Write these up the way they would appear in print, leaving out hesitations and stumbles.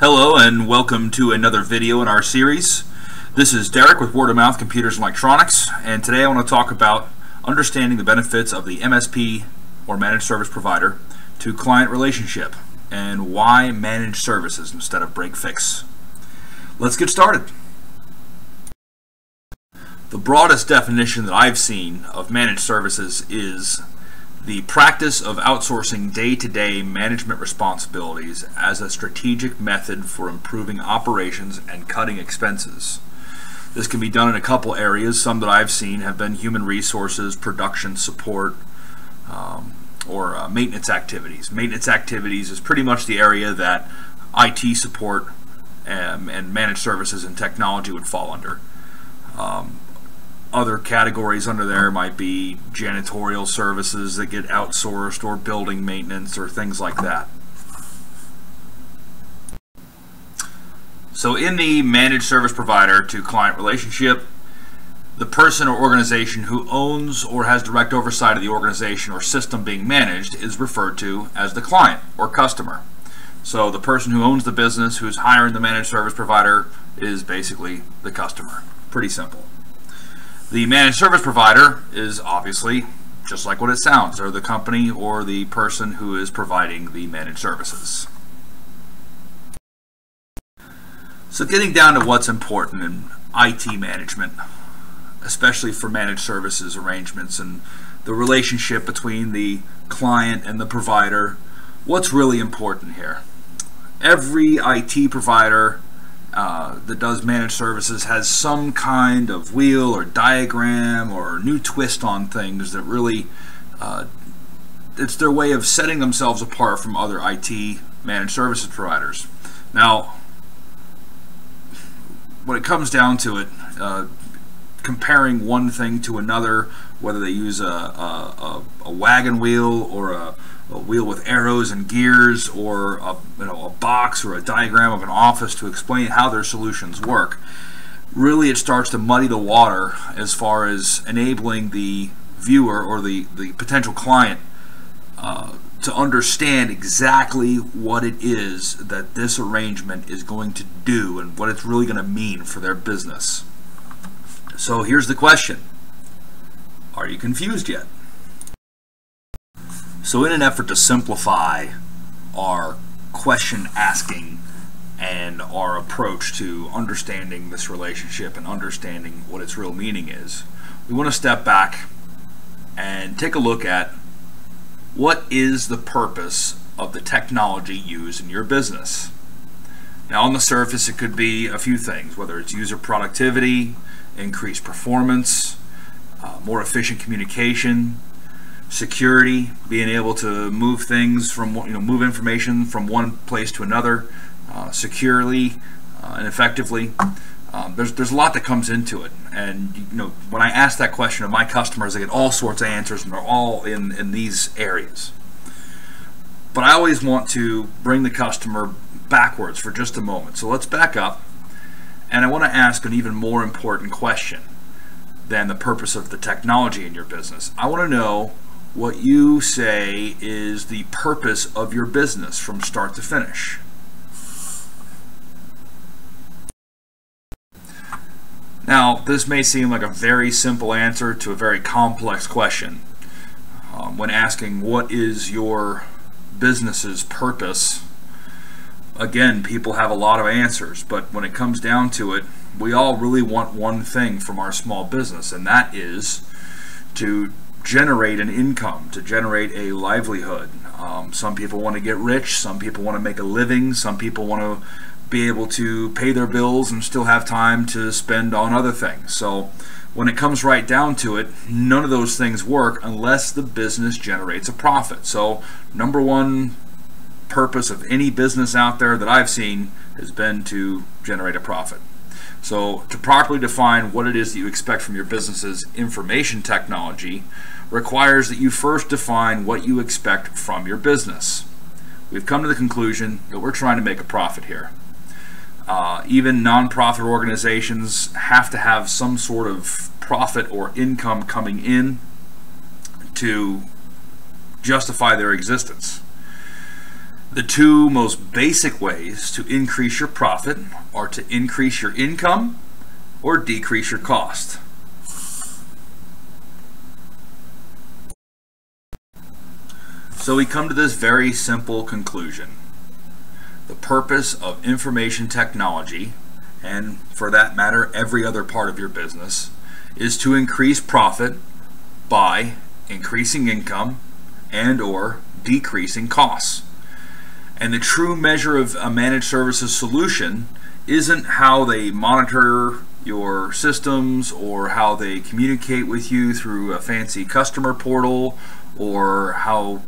Hello and welcome to another video in our series. This is Derek with Word of Mouth Computers and Electronics, and today I want to talk about understanding the benefits of the MSP or Managed Service Provider to client relationship and why managed services instead of break-fix. Let's get started. The broadest definition that I've seen of managed services is the practice of outsourcing day-to-day management responsibilities as a strategic method for improving operations and cutting expenses. This can be done in a couple areas. Some that I've seen have been human resources, production support, or maintenance activities. Maintenance activities is pretty much the area that IT support and managed services and technology would fall under. Other categories under there might be janitorial services that get outsourced, or building maintenance, or things like that. So in the managed service provider to client relationship, the person or organization who owns or has direct oversight of the organization or system being managed is referred to as the client or customer. So the person who owns the business, who's hiring the managed service provider, is basically the customer. Pretty simple. The managed service provider is obviously just like what it sounds. They're the company or the person who is providing the managed services. So getting down to what's important in IT management, especially for managed services arrangements and the relationship between the client and the provider, what's really important here? Every IT provider that does managed services has some kind of wheel or diagram or new twist on things that really, it's their way of setting themselves apart from other IT managed services providers. Now, when it comes down to it, comparing one thing to another, whether they use a wagon wheel or a wheel with arrows and gears, or a box or a diagram of an office to explain how their solutions work, really it starts to muddy the water as far as enabling the viewer or the potential client to understand exactly what it is that this arrangement is going to do and what it's really going to mean for their business. So here's the question: are you confused yet? So in an effort to simplify our question asking and our approach to understanding this relationship and understanding what its real meaning is, we want to step back and take a look at what is the purpose of the technology used in your business. Now, on the surface, it could be a few things, whether it's user productivity, increased performance, more efficient communication, security, being able to move things from move information from one place to another securely and effectively. There's a lot that comes into it, and when I ask that question of my customers, I get all sorts of answers, and they're all in these areas. But I always want to bring the customer backwards for just a moment. So let's back up, and I want to ask an even more important question than the purpose of the technology in your business. I want to know what you say is the purpose of your business from start to finish. Now, this may seem like a very simple answer to a very complex question. When asking what is your business's purpose, again, people have a lot of answers, but when it comes down to it, we all really want one thing from our small business, and that is to generate an income, to generate a livelihood. Some people want to get rich, some people want to make a living, some people want to be able to pay their bills and still have time to spend on other things. So when it comes right down to it, none of those things work unless the business generates a profit. So number one purpose of any business out there that I've seen has been to generate a profit. So to properly define what it is that you expect from your business's information technology requires that you first define what you expect from your business. We've come to the conclusion that we're trying to make a profit here. Even nonprofit organizations have to have some sort of profit or income coming in to justify their existence. The two most basic ways to increase your profit are to increase your income or decrease your cost. So we come to this very simple conclusion. The purpose of information technology, and for that matter every other part of your business, is to increase profit by increasing income and or decreasing costs. And the true measure of a managed services solution isn't how they monitor your systems or how they communicate with you through a fancy customer portal, or how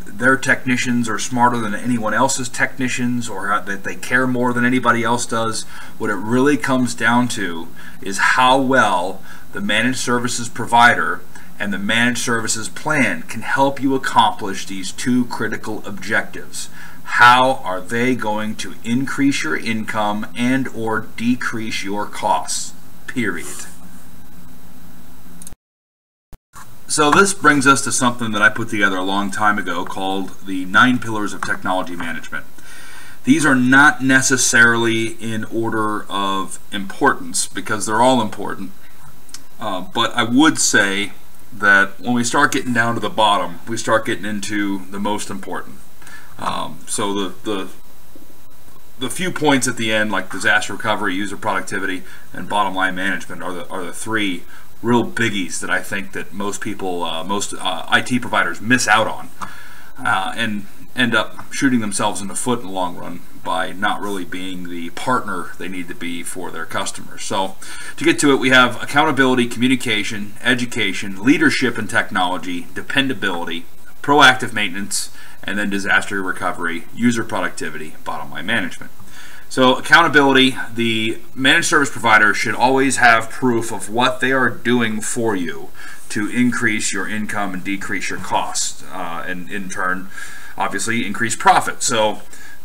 their technicians are smarter than anyone else's technicians, or how that they care more than anybody else does. What it really comes down to is how well the managed services provider and the managed services plan can help you accomplish these two critical objectives. How are they going to increase your income and or decrease your costs? Period. So this brings us to something that I put together a long time ago called the 9 Pillars of Technology Management. These are not necessarily in order of importance because they're all important, but I would say that when we start getting down to the bottom, we start getting into the most important. So the few points at the end, like disaster recovery, user productivity, and bottom line management, are the three real biggies that I think that most people, most IT providers miss out on, and end up shooting themselves in the foot in the long run by not really being the partner they need to be for their customers. So to get to it, we have accountability, communication, education, leadership and technology, dependability, proactive maintenance, and then disaster recovery, user productivity, bottom line management. So accountability, the managed service provider should always have proof of what they are doing for you to increase your income and decrease your costs, and in turn, obviously, increase profit. So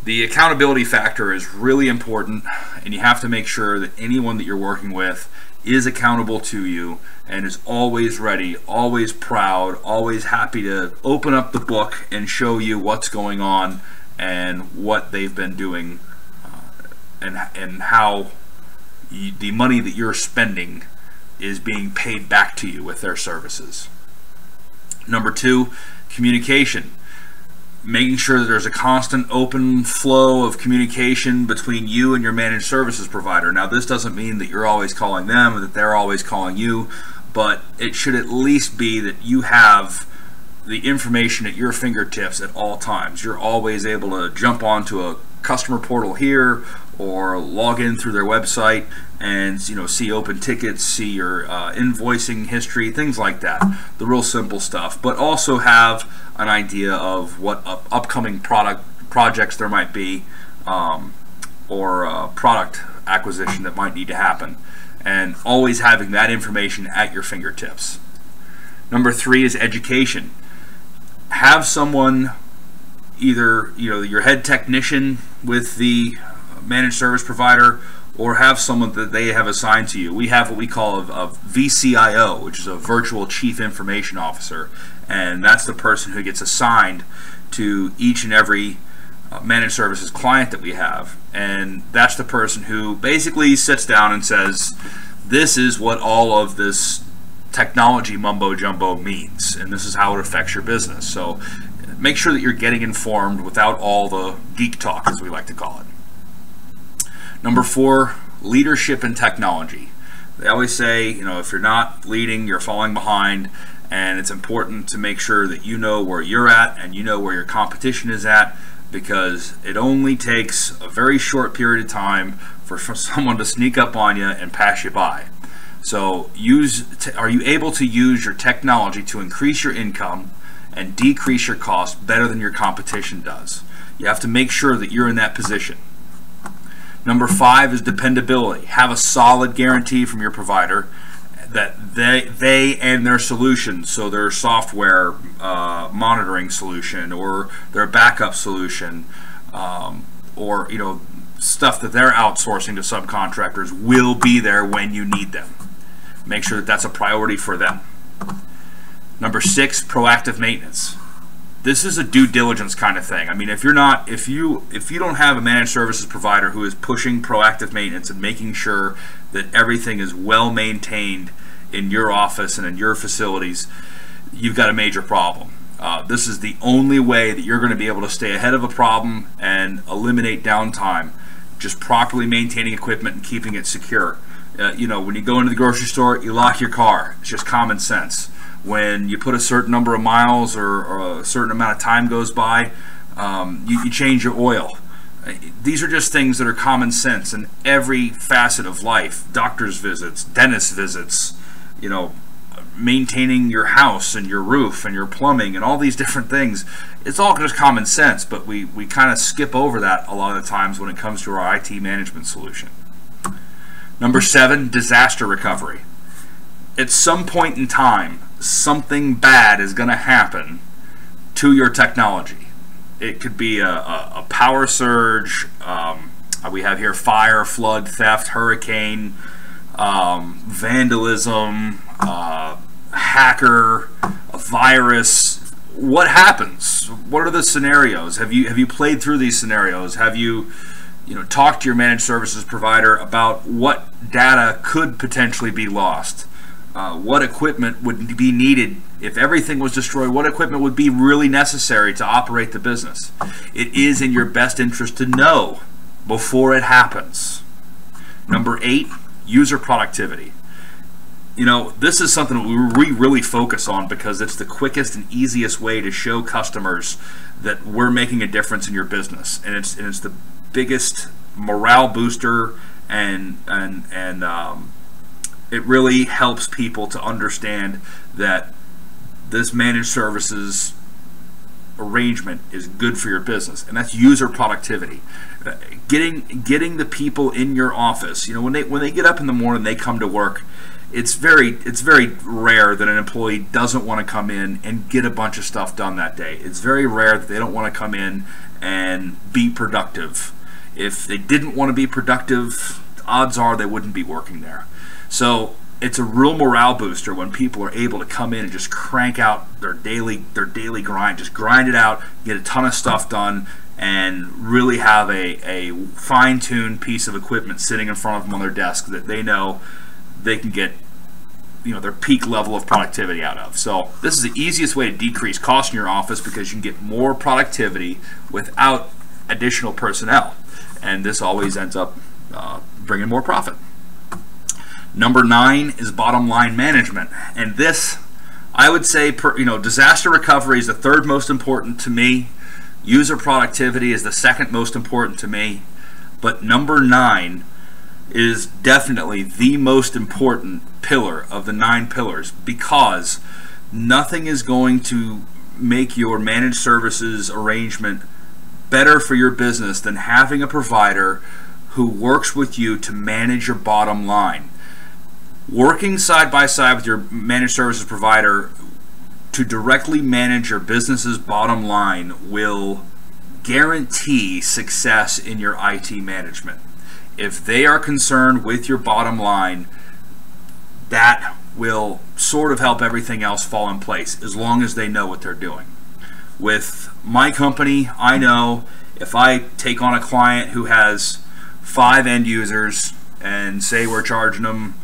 the accountability factor is really important, and you have to make sure that anyone that you're working with is accountable to you and is always ready, always proud, always happy to open up the book and show you what's going on and what they've been doing, and how the money that you're spending is being paid back to you with their services. Number 2, communication. Making sure that there's a constant open flow of communication between you and your managed services provider. Now this doesn't mean that you're always calling them or that they're always calling you, but it should at least be that you have the information at your fingertips at all times. You're always able to jump onto a customer portal here or log in through their website and see open tickets, see your invoicing history, things like that. The real simple stuff, but also have an idea of what upcoming projects there might be, or product acquisition that might need to happen, and always having that information at your fingertips. Number 3 is education. Have someone, either your head technician with the managed service provider, or have someone that they have assigned to you. We have what we call a VCIO, which is a Virtual Chief Information Officer, and that's the person who gets assigned to each and every managed services client that we have, and that's the person who basically sits down and says, this is what all of this technology mumbo jumbo means, and this is how it affects your business. So make sure that you're getting informed without all the geek talk, as we like to call it. Number 4, leadership and technology. They always say, if you're not leading, you're falling behind, and it's important to make sure that you know where you're at and you know where your competition is at, because it only takes a very short period of time for someone to sneak up on you and pass you by. So are you able to use your technology to increase your income and decrease your cost better than your competition does? You have to make sure that you're in that position. Number 5 is dependability. Have a solid guarantee from your provider that they and their solutions, so their software monitoring solution or their backup solution, or stuff that they're outsourcing to subcontractors, will be there when you need them. Make sure that that's a priority for them. Number 6, proactive maintenance. this is a due diligence kind of thing. I mean, if you don't have a managed services provider who is pushing proactive maintenance and making sure that everything is well maintained in your office and in your facilities, you've got a major problem. This is the only way that you're going to be able to stay ahead of a problem and eliminate downtime, just properly maintaining equipment and keeping it secure. You know, when you go into the grocery store, you lock your car. It's just common sense. When you put a certain number of miles or a certain amount of time goes by, you change your oil. These are just things that are common sense in every facet of life. Doctor's visits, dentist visits, you know, maintaining your house and your roof and your plumbing and all these different things. It's all just common sense, but we kind of skip over that a lot of the times when it comes to our IT management solution. Number 7, disaster recovery. At some point in time, something bad is going to happen to your technology. It could be a power surge. We have here fire, flood, theft, hurricane, vandalism, hacker, a virus. What happens? What are the scenarios? Have you played through these scenarios? Have you talked to your managed services provider about what data could potentially be lost? What equipment would be needed if everything was destroyed? What equipment would be really necessary to operate the business? It is in your best interest to know before it happens. Number 8, user productivity. This is something that we really focus on because it's the quickest and easiest way to show customers that we're making a difference in your business, and it's the biggest morale booster, and it really helps people to understand that this managed services arrangement is good for your business, and that's user productivity. Getting the people in your office, when they get up in the morning, they come to work. It's very rare that an employee doesn't want to come in and get a bunch of stuff done that day. It's very rare that they don't want to come in and be productive. If they didn't want to be productive, odds are they wouldn't be working there. So it's a real morale booster when people are able to come in and just crank out their daily grind, just grind it out, get a ton of stuff done, and really have a fine-tuned piece of equipment sitting in front of them on their desk that they know they can get their peak level of productivity out of. So this is the easiest way to decrease cost in your office because you can get more productivity without additional personnel, and this always ends up bringing more profit. Number 9 is bottom line management, and this, I would say, disaster recovery is the 3rd most important to me. User productivity is the 2nd most important to me, but number 9 is definitely the most important pillar of the 9 pillars, because nothing is going to make your managed services arrangement better for your business than having a provider who works with you to manage your bottom line. Working side by side with your managed services provider to directly manage your business's bottom line will guarantee success in your IT management. If they are concerned with your bottom line, that will sort of help everything else fall in place, as long as they know what they're doing. With my company, I know if I take on a client who has 5 end users and say we're charging them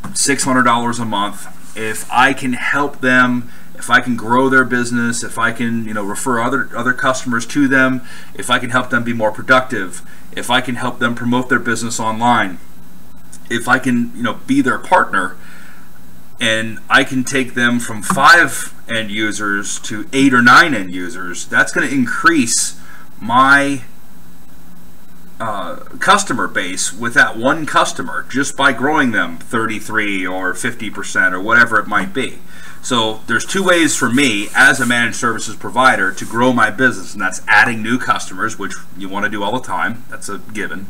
$600 a month, if I can help them, if I can grow their business, if I can refer other customers to them, if I can help them be more productive, if I can help them promote their business online, if I can be their partner, and I can take them from 5 end users to 8 or 9 end users, that's going to increase my customer base with that one customer just by growing them 33 or 50% or whatever it might be. So there's 2 ways for me as a managed services provider to grow my business, and that's adding new customers, which you want to do all the time. That's a given.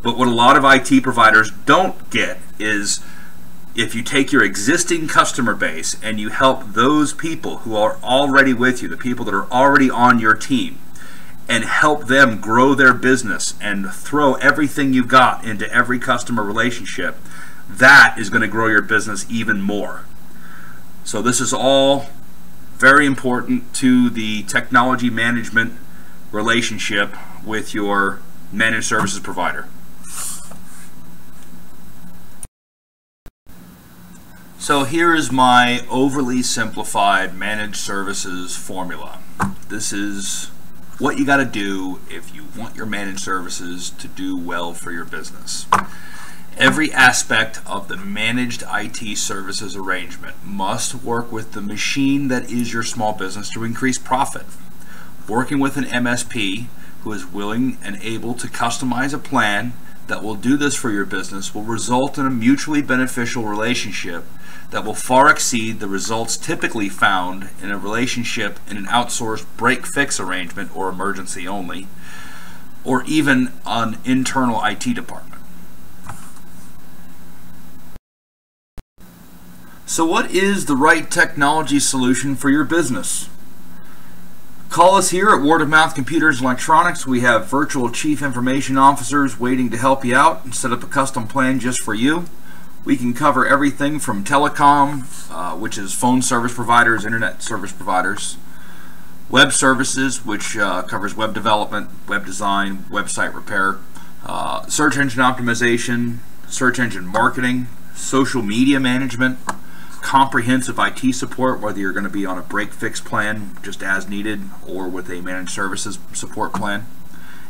But what a lot of IT providers don't get is if you take your existing customer base and you help those people who are already with you, the people that are already on your team, and help them grow their business and throw everything you've got into every customer relationship, that is going to grow your business even more. So this is all Very important to the technology management relationship with your managed services provider. So here is my overly simplified managed services formula. This is what you got to do if you want your managed services to do well for your business. Every aspect of the managed IT services arrangement must work with the machine that is your small business to increase profit. Working with an MSP who is willing and able to customize a plan that will do this for your business will result in a mutually beneficial relationship that will far exceed the results typically found in a relationship in an outsourced break-fix arrangement or emergency only, or even an internal IT department. So what is the right technology solution for your business? Call us here at Word of Mouth Computers and Electronics. We have virtual chief information officers waiting to help you out and set up a custom plan just for you. We can cover everything from telecom, which is phone service providers, internet service providers, web services, which covers web development, web design, website repair, search engine optimization, search engine marketing, social media management, comprehensive IT support, whether you're going to be on a break-fix plan just as needed or with a managed services support plan.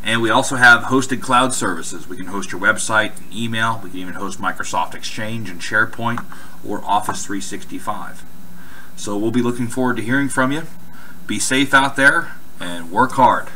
And we also have hosted cloud services. We can host your website and email. We can even host Microsoft Exchange and SharePoint or Office 365. So we'll be looking forward to hearing from you. Be safe out there and work hard.